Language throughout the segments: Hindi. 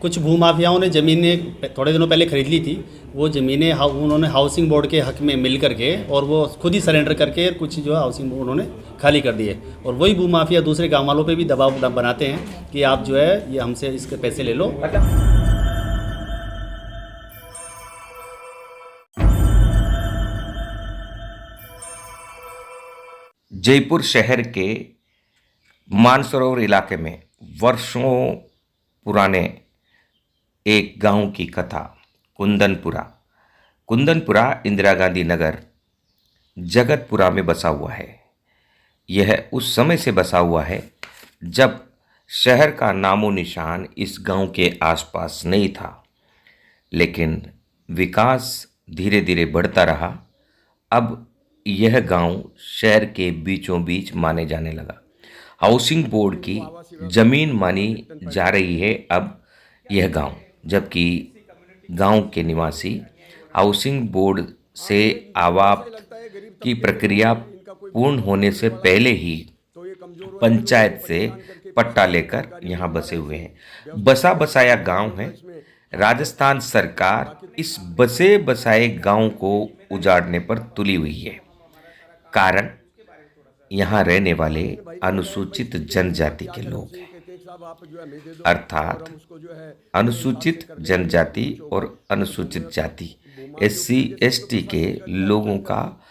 कुछ भूमाफियाओं ने ज़मीनें थोड़े दिनों पहले खरीद ली थी। वो ज़मीनें उन्होंने हाउसिंग बोर्ड के हक में मिल करके और वो खुद ही सरेंडर करके कुछ जो है हाउसिंग बोर्ड उन्होंने खाली कर दिए। और वही भूमाफिया दूसरे गाँव वालों पे भी दबाव बनाते हैं कि आप जो है ये हमसे इसके पैसे ले लो। जयपुर शहर के मानसरोवर इलाके में वर्षों पुराने एक गांव की कथा कुंदनपुरा इंदिरा गांधी नगर जगतपुरा में बसा हुआ है। यह उस समय से बसा हुआ है जब शहर का नामो निशान इस गांव के आसपास नहीं था, लेकिन विकास धीरे धीरे बढ़ता रहा। अब यह गांव शहर के बीचों बीच माने जाने लगा। हाउसिंग बोर्ड की जमीन मानी जा रही है अब यह गांव, जबकि गांव के निवासी हाउसिंग बोर्ड से आवाप्त की प्रक्रिया पूर्ण होने से पहले ही पंचायत से पट्टा लेकर यहां बसे हुए हैं। बसा बसाया गांव है। राजस्थान सरकार इस बसे बसाए गांव को उजाड़ने पर तुली हुई है। कारण यहाँ रहने वाले अनुसूचित जनजाति के लोग हैं, अर्थात अनुसूचित जनजाति और अनुसूचित जाति SC ST के लोगों का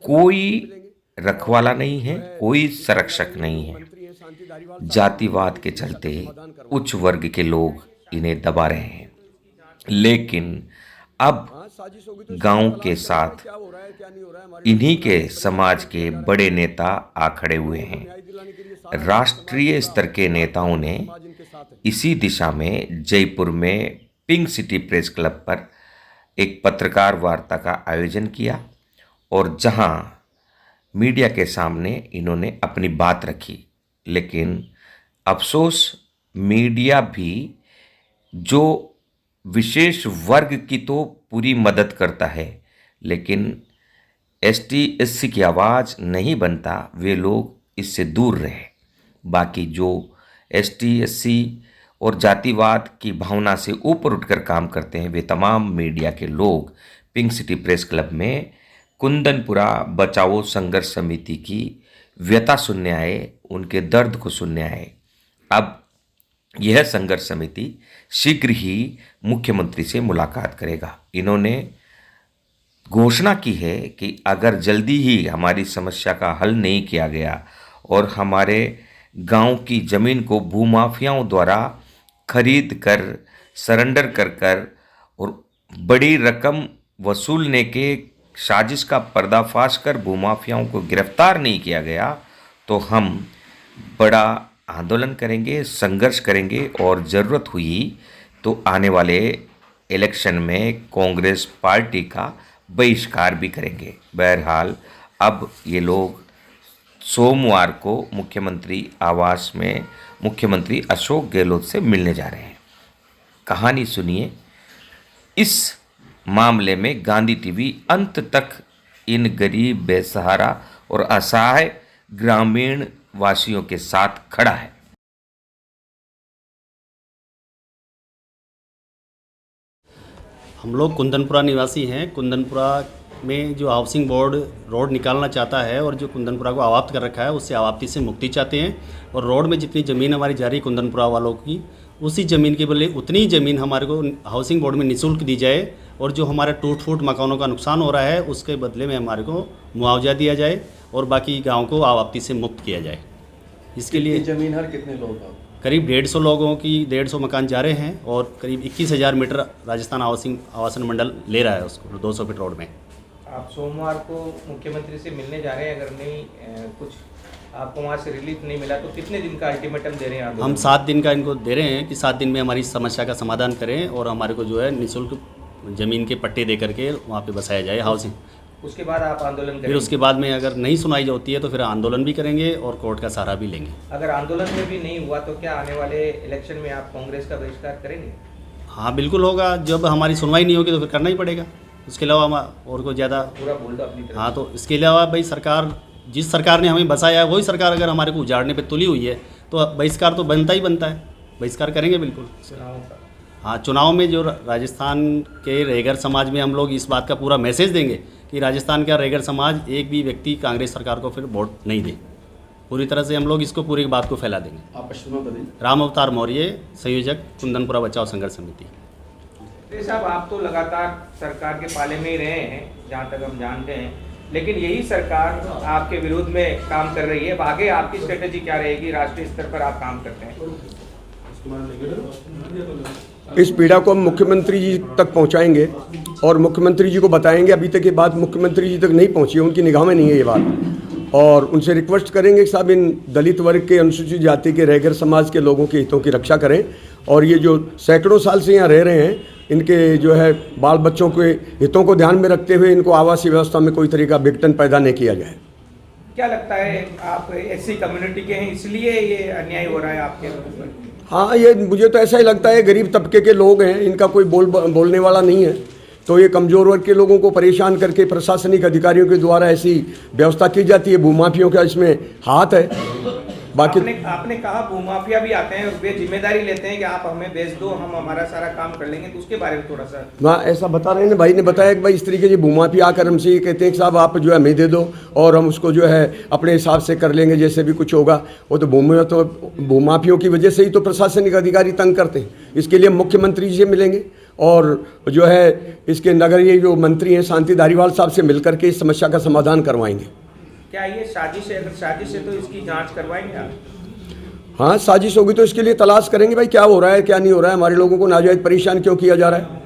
कोई रखवाला नहीं है, कोई संरक्षक नहीं है। जातिवाद के चलते उच्च वर्ग के लोग इन्हें दबा रहे हैं, लेकिन अब गांव के साथ इन्हीं के समाज के बड़े नेता आ खड़े हुए हैं। राष्ट्रीय स्तर के नेताओं ने इसी दिशा में जयपुर में पिंक सिटी प्रेस क्लब पर एक पत्रकार वार्ता का आयोजन किया और जहां मीडिया के सामने इन्होंने अपनी बात रखी। लेकिन अफसोस, मीडिया भी जो विशेष वर्ग की तो पूरी मदद करता है, लेकिन ST SC की आवाज़ नहीं बनता, वे लोग इससे दूर रहे। बाकी जो ST SC और जातिवाद की भावना से ऊपर उठकर काम करते हैं, वे तमाम मीडिया के लोग पिंक सिटी प्रेस क्लब में कुंदनपुरा बचाओ संघर्ष समिति की व्यथा सुनने आए, उनके दर्द को सुनने आए। अब यह संघर्ष समिति शीघ्र ही मुख्यमंत्री से मुलाकात करेगा। इन्होंने घोषणा की है कि अगर जल्दी ही हमारी समस्या का हल नहीं किया गया और हमारे गांव की ज़मीन को भूमाफियाओं द्वारा खरीद कर सरेंडर कर और बड़ी रकम वसूलने के साजिश का पर्दाफाश कर भूमाफियाओं को गिरफ्तार नहीं किया गया, तो हम बड़ा आंदोलन करेंगे, संघर्ष करेंगे और ज़रूरत हुई तो आने वाले इलेक्शन में कांग्रेस पार्टी का बहिष्कार भी करेंगे। बहरहाल अब ये लोग सोमवार को मुख्यमंत्री आवास में मुख्यमंत्री अशोक गहलोत से मिलने जा रहे हैं। कहानी सुनिए। इस मामले में गांधी टीवी अंत तक इन गरीब, बेसहारा और असहाय ग्रामीण वासियों के साथ खड़ा है। हम लोग कुंदनपुरा निवासी हैं। कुंदनपुरा में जो हाउसिंग बोर्ड रोड निकालना चाहता है और जो कुंदनपुरा को आवाप्त कर रखा है, उससे आवाप्ति से मुक्ति चाहते हैं। और रोड में जितनी ज़मीन हमारी जा रही है कुंदनपुरा वालों की, उसी ज़मीन के बदले उतनी ज़मीन हमारे को हाउसिंग बोर्ड में निःशुल्क दी जाए और जो हमारे टूट फूट मकानों का नुकसान हो रहा है उसके बदले में हमारे को मुआवजा दिया जाए और बाकी गाँव को आवाप्ति से मुक्त किया जाए। इसके लिए ज़मीन हर कितने लोग हैं? करीब 150 लोगों की 150 मकान जा रहे हैं और करीब 21,000 मीटर राजस्थान हाउसिंग आवासन मंडल ले रहा है उसको 200 फीट रोड में। आप सोमवार को मुख्यमंत्री से मिलने जा रहे हैं। अगर नहीं कुछ आपको वहाँ से रिलीफ नहीं मिला तो कितने दिन का अल्टीमेटम दे रहे हैं? हम 7 दिन का इनको दे रहे हैं कि 7 दिन में हमारी समस्या का समाधान करें और हमारे को जो है निःशुल्क ज़मीन के पट्टे दे करके वहाँ पे बसाया जाए हाउसिंग। उसके बाद आप आंदोलन करेंगे? फिर उसके बाद में अगर नहीं सुनाई होती है तो फिर आंदोलन भी करेंगे और कोर्ट का सहारा भी लेंगे। अगर आंदोलन में भी नहीं हुआ तो क्या आने वाले इलेक्शन में आप कांग्रेस का बहिष्कार करेंगे? हाँ बिल्कुल होगा। जब हमारी सुनवाई नहीं होगी तो फिर करना ही पड़ेगा। उसके अलावा हम और को ज़्यादा पूरा बोल दो अपनी तरफ। हाँ, तो इसके अलावा भाई सरकार, जिस सरकार ने हमें बसाया है वही सरकार अगर हमारे को उजाड़ने पे तुली हुई है तो बहिष्कार तो बनता ही बनता है। बहिष्कार करेंगे बिल्कुल। हाँ, चुनाव में जो राजस्थान के रैगर समाज में हम लोग इस बात का पूरा मैसेज देंगे कि राजस्थान का रैगर समाज एक भी व्यक्ति कांग्रेस सरकार को फिर वोट नहीं दे। पूरी तरह से हम लोग इसको पूरी बात को फैला देंगे। आप पश्चिम बदल राम अवतार मौर्य, संयोजक कुंदनपुरा बचाओ संघर्ष समिति। साहब, आप तो लगातार सरकार के पाले में ही रहे हैं जहाँ तक हम जानते हैं, लेकिन यही सरकार आपके विरोध में काम कर रही है। आगे आपकी स्ट्रेटेजी क्या रहेगी? राष्ट्रीय स्तर पर आप काम करते हैं। इस पीड़ा को हम मुख्यमंत्री जी तक पहुंचाएंगे और मुख्यमंत्री जी को बताएंगे। अभी तक ये बात मुख्यमंत्री जी तक नहीं पहुंची है, उनकी निगाह में नहीं है ये बात, और उनसे रिक्वेस्ट करेंगे कि साहब इन दलित वर्ग के, अनुसूचित जाति के, रैगर समाज के लोगों के हितों की रक्षा करें। और ये जो सैकड़ों साल से यहाँ रह रहे हैं, इनके जो है बाल बच्चों के हितों को ध्यान में रखते हुए इनको आवासीय व्यवस्था में कोई तरीका विघटन पैदा नहीं किया जाए। क्या लगता है, आप एससी कम्युनिटी के हैं इसलिए ये अन्याय हो रहा है आपके ऊपर? हाँ, ये मुझे तो ऐसा ही लगता है, गरीब तबके के लोग हैं, इनका कोई बोलने वाला नहीं है, तो ये कमज़ोर वर्ग के लोगों को परेशान करके प्रशासनिक अधिकारियों के द्वारा ऐसी व्यवस्था की जाती है। भूमाफियों का इसमें हाथ है। बाकी आपने कहा भूमाफिया भी आते हैं और वे जिम्मेदारी लेते हैं कि आप हमें बेच दो, हम हमारा सारा काम कर लेंगे, तो उसके बारे में थोड़ा सा। हाँ, ऐसा बता रहे हैं, भाई ने बताया कि भाई इस तरीके से भूमाफिया आकर हमसे ये कहते हैं कि साहब आप जो है हमें दे दो और हम उसको जो है अपने हिसाब से कर लेंगे, जैसे भी कुछ होगा। वो तो भूमाफियों की वजह से ही तो प्रशासनिक अधिकारी तंग करते हैं। इसके लिए मुख्यमंत्री जी से मिलेंगे और जो है इसके नगरीय जो मंत्री हैं शांति धारीवाल साहब से मिलकर के इस समस्या का समाधान करवाएंगे। क्या ये साजिश है? अगर साजिश है तो इसकी जांच करवाएंगे आप? हाँ, साजिश होगी तो इसके लिए तलाश करेंगे भाई क्या हो रहा है, क्या नहीं हो रहा है, हमारे लोगों को नाजायज परेशान क्यों किया जा रहा है।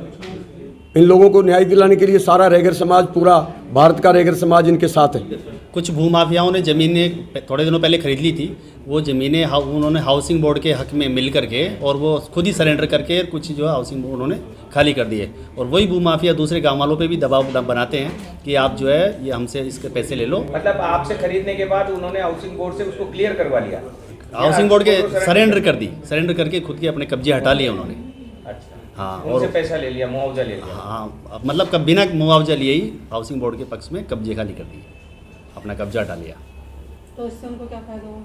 इन लोगों को न्याय दिलाने के लिए सारा रैगर समाज, पूरा भारत का रैगर समाज इनके साथ है। कुछ भूमाफियाओं ने ज़मीनें थोड़े दिनों पहले खरीद ली थी। वो ज़मीनें उन्होंने हाउसिंग बोर्ड के हक में मिल करके और वो खुद ही सरेंडर करके कुछ जो है हाउसिंग बोर्ड उन्होंने खाली कर दिए। और वही भूमाफिया दूसरे गाँव वालों पे भी दबाव बनाते हैं कि आप जो है ये हमसे इसके पैसे ले लो। मतलब आपसे खरीदने के बाद उन्होंने हाउसिंग बोर्ड से उसको क्लियर करवा लिया? हाउसिंग बोर्ड के सरेंडर कर दी, सरेंडर करके खुद के अपने कब्जे हटा लिए उन्होंने। अच्छा, हाँ, उनसे पैसा ले लिया, मुआवजा ले लिया? हाँ, मतलब बिना मुआवजा लिए ही हाउसिंग बोर्ड के पक्ष में कब्जे खाली कर दिए, अपना कब्जा हटा लिया। तो इससे उनको क्या फायदा हुआ?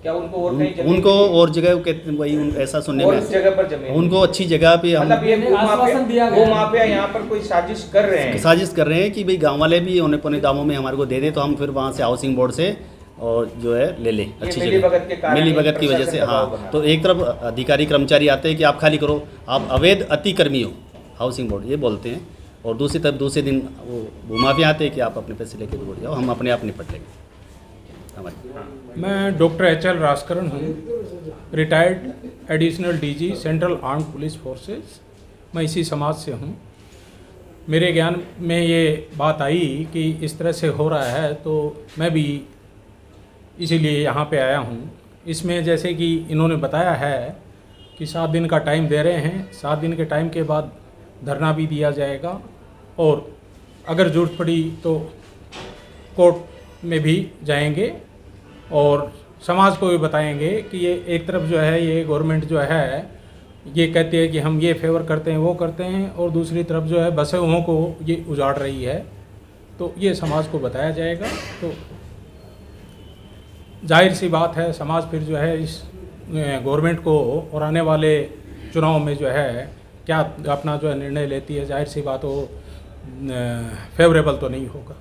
क्या उनको और कहीं जमीन उनको और जगह वही ऐसा सुनने में, उस जगह पर जमीन, उनको अच्छी जगह पे हम मतलब ये भूमाफिया यहाँ पर कोई साजिश कर रहे हैं? साजिश कर रहे हैं कि भाई गांव वाले भी उन्हें पौने दामों में हमारे को दे दे तो हम फिर वहाँ से हाउसिंग बोर्ड से और जो है ले लें अच्छी जगह। मिलीभगत की वजह से। हाँ, तो एक तरफ अधिकारी कर्मचारी आते हैं कि आप खाली करो, आप अवैध अतिक्रमी हो, हाउसिंग बोर्ड ये बोलते हैं, और दूसरी तरफ दूसरे दिन वो भूमाफिया आते हैं कि आप अपने पैसे लेके दूर जाओ, हम अपने आप निपट लेंगे। मैं डॉक्टर एच.एल. राजकरण हूँ, retired additional DG central armed police forces. मैं इसी समाज से हूँ। मेरे ज्ञान में ये बात आई कि इस तरह से हो रहा है, तो मैं भी इसीलिए यहाँ पे आया हूँ। इसमें जैसे कि इन्होंने बताया है कि 7 दिन का टाइम दे रहे हैं, 7 दिन के टाइम के बाद धरना भी दिया जाएगा और अगर ज़रूरत पड़ी तो कोर्ट में भी जाएंगे और समाज को भी बताएंगे कि ये एक तरफ जो है ये गवर्नमेंट जो है ये कहती है कि हम ये फेवर करते हैं, वो करते हैं, और दूसरी तरफ जो है बसे हुओं को ये उजाड़ रही है। तो ये समाज को बताया जाएगा। तो जाहिर सी बात है समाज फिर जो है इस गवर्नमेंट को और आने वाले चुनाव में जो है क्या अपना जो है निर्णय लेती है। जाहिर सी बात हो फेवरेबल तो नहीं होगा।